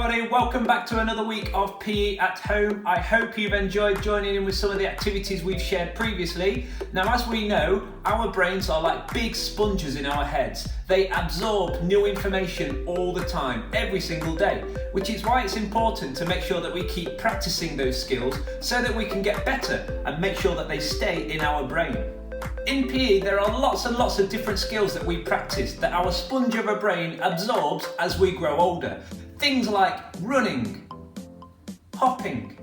everybody, welcome back to another week of PE at home. I hope you've enjoyed joining in with some of the activities we've shared previously. Now, as we know, our brains are like big sponges in our heads. They absorb new information all the time, every single day, which is why it's important to make sure that we keep practicing those skills so that we can get better and make sure that they stay in our brain. In PE, there are lots and lots of different skills that we practice that our sponge of a brain absorbs as we grow older. Things like running, hopping,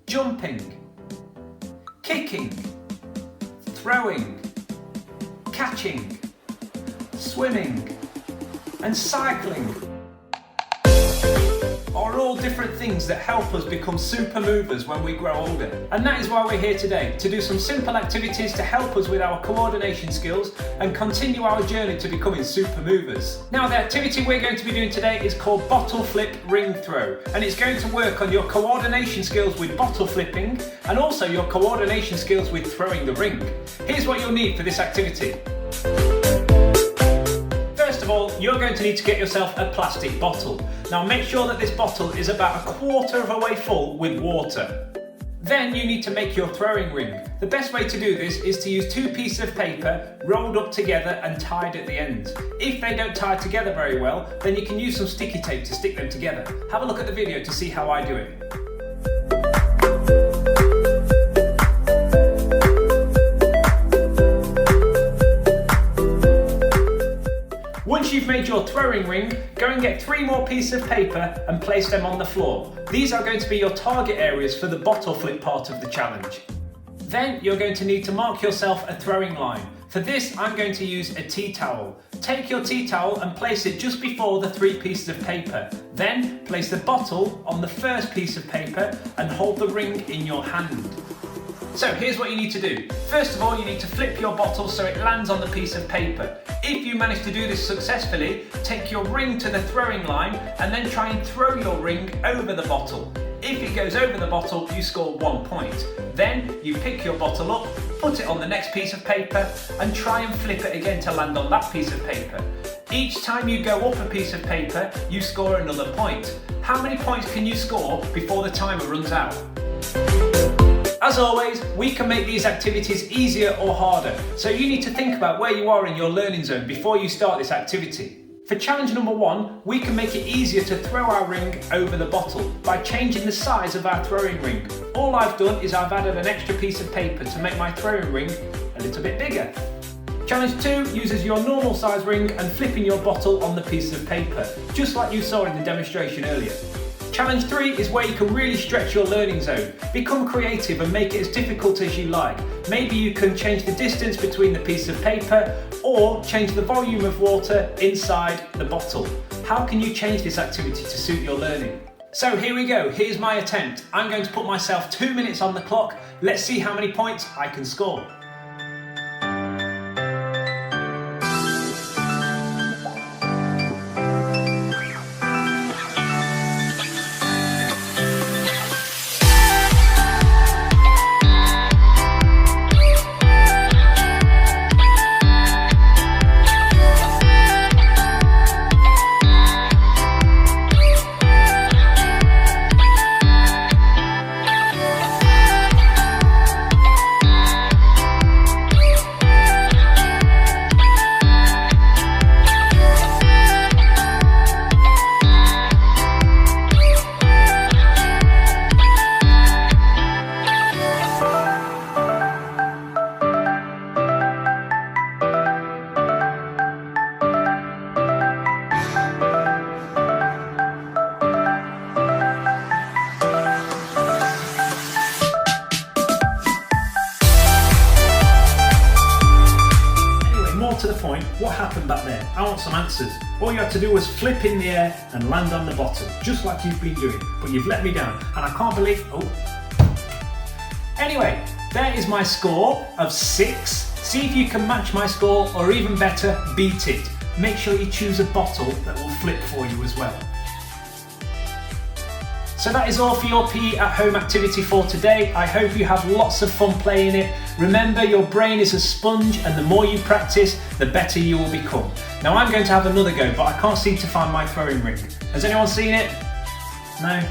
jumping, kicking, throwing, catching, swimming, and cycling are all different things that help us become super movers when we grow older. And that is why we're here today, to do some simple activities to help us with our coordination skills and continue our journey to becoming super movers. Now, the activity we're going to be doing today is called bottle flip ring throw, and it's going to work on your coordination skills with bottle flipping and also your coordination skills with throwing the ring. Here's what you'll need for this activity. First of all, you're going to need to get yourself a plastic bottle. Now make sure that this bottle is about a quarter of a way full with water. Then you need to make your throwing ring. The best way to do this is to use two pieces of paper rolled up together and tied at the end. If they don't tie together very well, then you can use some sticky tape to stick them together. Have a look at the video to see how I do it. Once you've made your throwing ring, go and get 3 more pieces of paper and place them on the floor. These are going to be your target areas for the bottle flip part of the challenge. Then you're going to need to mark yourself a throwing line. For this, I'm going to use a tea towel. Take your tea towel and place it just before the 3 pieces of paper. Then place the bottle on the first piece of paper and hold the ring in your hand. So here's what you need to do. First of all, you need to flip your bottle so it lands on the piece of paper. If you manage to do this successfully, take your ring to the throwing line and then try and throw your ring over the bottle. If it goes over the bottle, you score 1 point. Then you pick your bottle up, put it on the next piece of paper and try and flip it again to land on that piece of paper. Each time you go up a piece of paper, you score another point. How many points can you score before the timer runs out? As always, we can make these activities easier or harder, so you need to think about where you are in your learning zone before you start this activity. For challenge number 1, we can make it easier to throw our ring over the bottle by changing the size of our throwing ring. All I've done is I've added an extra piece of paper to make my throwing ring a little bit bigger. Challenge 2 uses your normal size ring and flipping your bottle on the piece of paper, just like you saw in the demonstration earlier. Challenge 3 is where you can really stretch your learning zone. Become creative and make it as difficult as you like. Maybe you can change the distance between the piece of paper or change the volume of water inside the bottle. How can you change this activity to suit your learning? So here we go, here's my attempt. I'm going to put myself 2 minutes on the clock. Let's see how many points I can score. To the point, what happened back there? I want some answers. All you had to do was flip in the air and land on the bottom, just like you've been doing, but you've let me down, and I can't believe, Anyway, there is my score of 6. See if you can match my score, or even better, beat it. Make sure you choose a bottle that will flip for you as well. So that is all for your PE at home activity for today. I hope you have lots of fun playing it. Remember, your brain is a sponge, and the more you practice, the better you will become. Now I'm going to have another go, but I can't seem to find my throwing ring. Has anyone seen it? No?